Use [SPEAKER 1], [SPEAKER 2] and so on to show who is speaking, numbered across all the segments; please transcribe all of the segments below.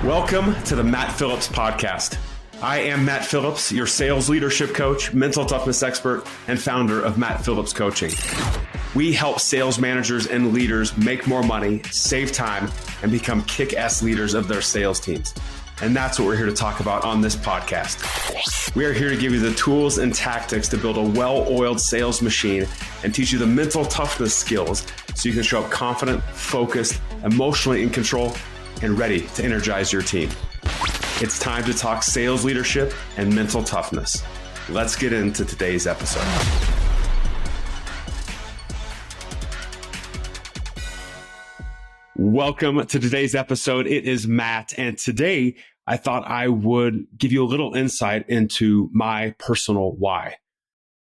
[SPEAKER 1] Welcome to the Matt Phillips podcast. I am Matt Phillips, your sales leadership coach, mental toughness expert, and founder of Matt Phillips Coaching. We help sales managers and leaders make more money, save time, and become kick-ass leaders of their sales teams. And that's what we're here to talk about on this podcast. We are here to give you the tools and tactics to build a well-oiled sales machine and teach you the mental toughness skills so you can show up confident, focused, emotionally in control, and ready to energize your team. It's time to talk sales leadership and mental toughness. Let's get into today's episode. Welcome to today's episode. It is Matt, and today I thought I would give you a little insight into my personal why.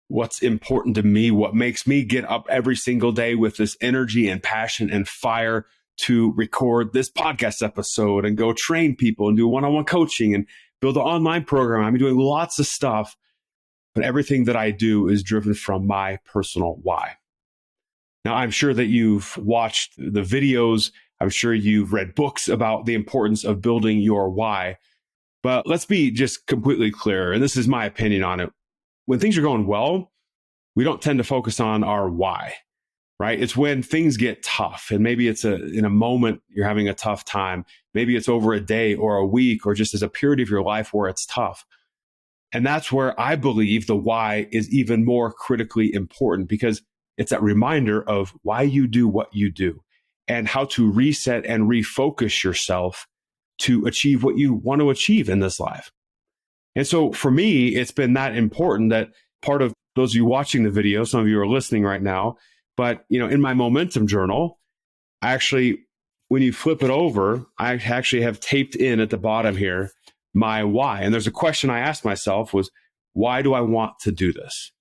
[SPEAKER 1] What's important to me, what makes me get up every single day with this energy and passion and fire to record this podcast episode and go train people and do one-on-one coaching and build an online program. I'm doing lots of stuff, but everything that I do is driven from my personal why. Now, I'm sure that you've watched the videos. I'm sure you've read books about the importance of building your why, but let's be just completely clear. And this is my opinion on it. When things are going well, we don't tend to focus on our why. Right? It's when things get tough, and maybe it's in a moment you're having a tough time. Maybe it's over a day or a week or just as a period of your life where it's tough. And that's where I believe the why is even more critically important, because it's that reminder of why you do what you do and how to reset and refocus yourself to achieve what you want to achieve in this life. And so for me, it's been that important that part of those of you watching the video, some of you are listening right now, but, in my momentum journal, when you flip it over, I actually have taped in at the bottom here my why. And there's a question I asked myself was, why do I want to do this?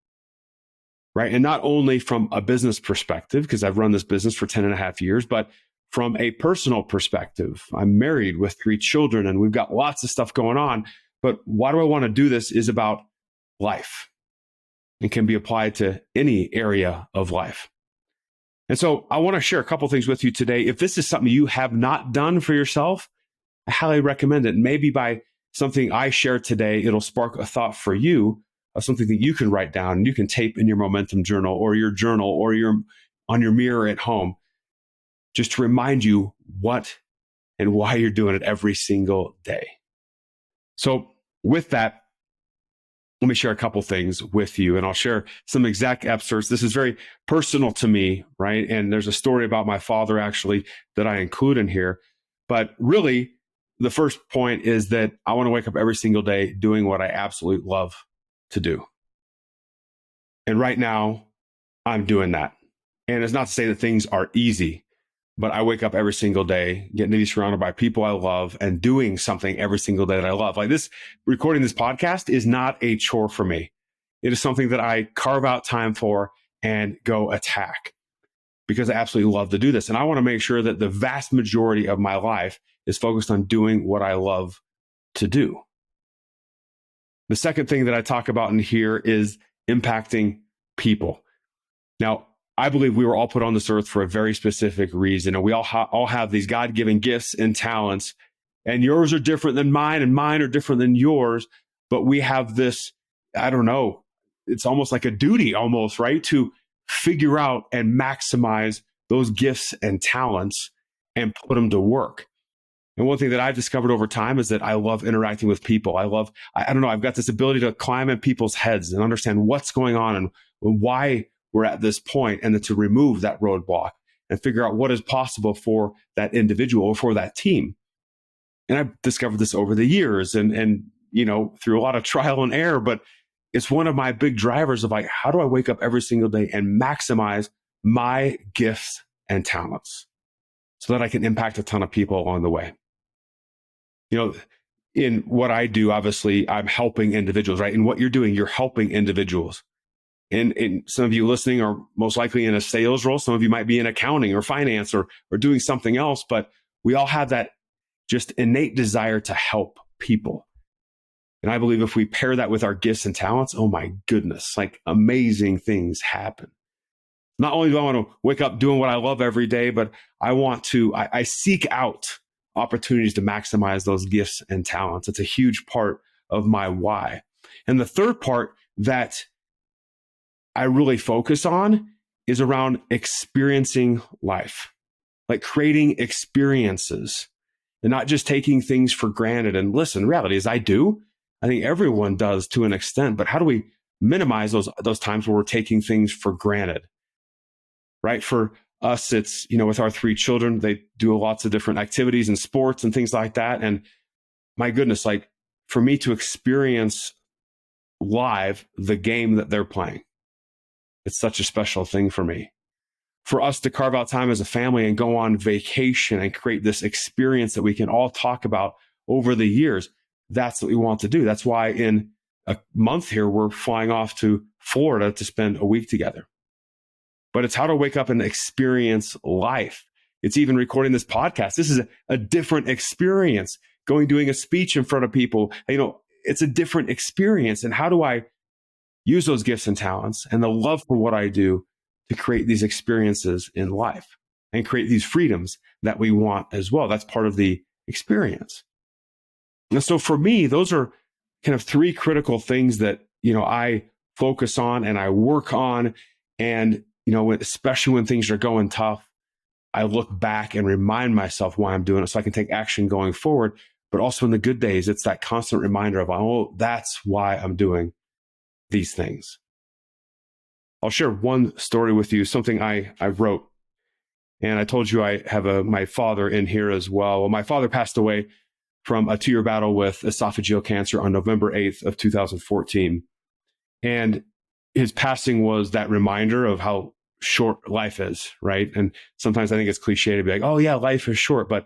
[SPEAKER 1] Right? And not only from a business perspective, because I've run this business for 10 and a half years, but from a personal perspective. I'm married with 3 children and we've got lots of stuff going on. But why do I want to do this is about life and can be applied to any area of life. And so I want to share a couple things with you today. If this is something you have not done for yourself, I highly recommend it. Maybe by something I share today, it'll spark a thought for you of something that you can write down and you can tape in your momentum journal or on your mirror at home, just to remind you what and why you're doing it every single day. So with that, let me share a couple things with you, and I'll share some exact excerpts. This is very personal to me, right? And there's a story about my father actually that I include in here. But really, the first point is that I want to wake up every single day doing what I absolutely love to do. And right now, I'm doing that. And it's not to say that things are easy, but I wake up every single day getting to be surrounded by people I love and doing something every single day that I love. Like this, recording this podcast is not a chore for me. It is something that I carve out time for and go attack because I absolutely love to do this. And I want to make sure that the vast majority of my life is focused on doing what I love to do. The second thing that I talk about in here is impacting people. Now, I believe we were all put on this earth for a very specific reason. And we all have these God-given gifts and talents, and yours are different than mine and mine are different than yours. But we have this, I don't know, it's almost like a duty almost, right? To figure out and maximize those gifts and talents and put them to work. And one thing that I've discovered over time is that I love interacting with people. I don't know, I've got this ability to climb in people's heads and understand what's going on and why we're at this point, and then to remove that roadblock and figure out what is possible for that individual or for that team. And I've discovered this over the years and through a lot of trial and error, but it's one of my big drivers of like, how do I wake up every single day and maximize my gifts and talents so that I can impact a ton of people along the way? In what I do, obviously, I'm helping individuals, right? In what you're doing, you're helping individuals. And some of you listening are most likely in a sales role. Some of you might be in accounting or finance or doing something else, but we all have that just innate desire to help people. And I believe if we pair that with our gifts and talents, oh my goodness, like amazing things happen. Not only do I want to wake up doing what I love every day, but I seek out opportunities to maximize those gifts and talents. It's a huge part of my why. And the third part that I really focus on is around experiencing life, like creating experiences and not just taking things for granted. And listen, reality is I think everyone does to an extent, but how do we minimize those times where we're taking things for granted, right? For us, it's, with our 3 children, they do lots of different activities and sports and things like that. And my goodness, like for me to experience live the game that they're playing, it's such a special thing for me. For us to carve out time as a family and go on vacation and create this experience that we can all talk about over the years, that's what we want to do. That's why in a month here, we're flying off to Florida to spend a week together. But it's how to wake up and experience life. It's even recording this podcast. This is a different experience. Doing a speech in front of people, it's a different experience. And how do I use those gifts and talents and the love for what I do to create these experiences in life and create these freedoms that we want as well? That's part of the experience. And so for me, those are kind of 3 critical things that, I focus on and I work on. And, especially when things are going tough, I look back and remind myself why I'm doing it so I can take action going forward. But also in the good days, it's that constant reminder of, oh, that's why I'm doing these things. I'll share one story with you, something I wrote. And I told you I have my father in here as well. Well, my father passed away from a 2-year battle with esophageal cancer on November 8th of 2014. And his passing was that reminder of how short life is, right? And sometimes I think it's cliche to be like, oh yeah, life is short, but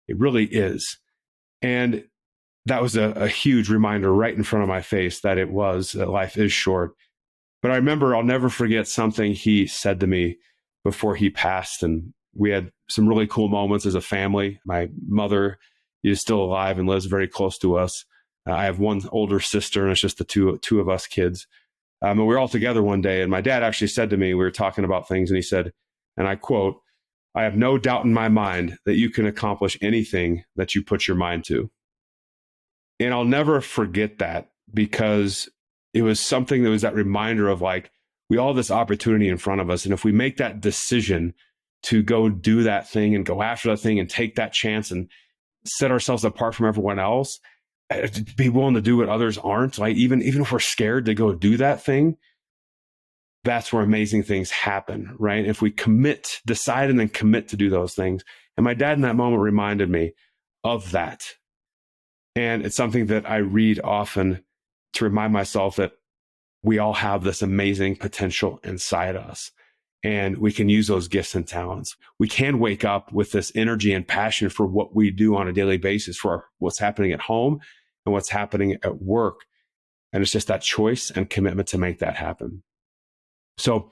[SPEAKER 1] it really is. And that was a huge reminder right in front of my face that life is short. But I remember, I'll never forget something he said to me before he passed. And we had some really cool moments as a family. My mother is still alive and lives very close to us. I have one older sister, and it's just the two of us kids. And we were all together one day, and my dad actually said to me, we were talking about things, and he said, and I quote, "I have no doubt in my mind that you can accomplish anything that you put your mind to." And I'll never forget that, because it was something that was that reminder of like, we all have this opportunity in front of us. And if we make that decision to go do that thing and go after that thing and take that chance and set ourselves apart from everyone else, be willing to do what others aren't, like even if we're scared to go do that thing, that's where amazing things happen, right? If we decide and then commit to do those things. And my dad in that moment reminded me of that. And it's something that I read often to remind myself that we all have this amazing potential inside us, and we can use those gifts and talents. We can wake up with this energy and passion for what we do on a daily basis, for what's happening at home and what's happening at work. And it's just that choice and commitment to make that happen. So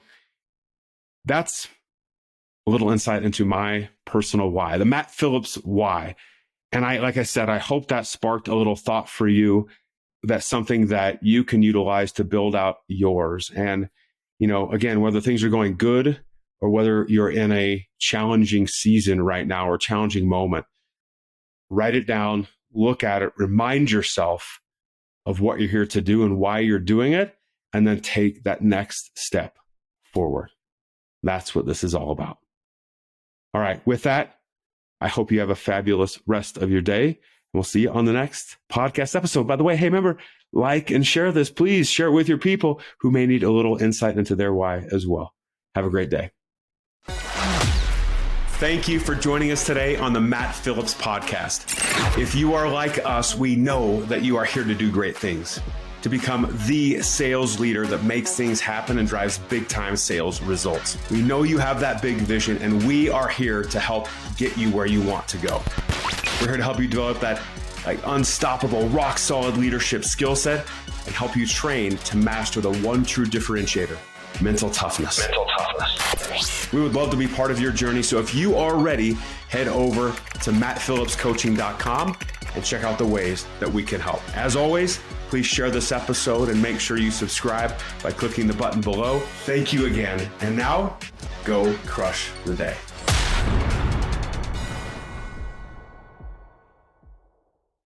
[SPEAKER 1] that's a little insight into my personal why, the Matt Phillips why. And like I said, I hope that sparked a little thought for you. That's something that you can utilize to build out yours. And, again, whether things are going good or whether you're in a challenging season right now or challenging moment, write it down, look at it, remind yourself of what you're here to do and why you're doing it, and then take that next step forward. That's what this is all about. All right. With that, I hope you have a fabulous rest of your day. We'll see you on the next podcast episode. By the way, hey, remember, like and share this. Please share it with your people who may need a little insight into their why as well. Have a great day. Thank you for joining us today on the Matt Phillips podcast. If you are like us, we know that you are here to do great things, to become the sales leader that makes things happen and drives big time sales results. We know you have that big vision, and we are here to help get you where you want to go. We're here to help you develop that unstoppable, rock solid leadership skill set and help you train to master the one true differentiator, mental toughness. We would love to be part of your journey. So if you are ready, head over to mattphillipscoaching.com and check out the ways that we can help. As always, please share this episode and make sure you subscribe by clicking the button below. Thank you again. And now, go crush the day.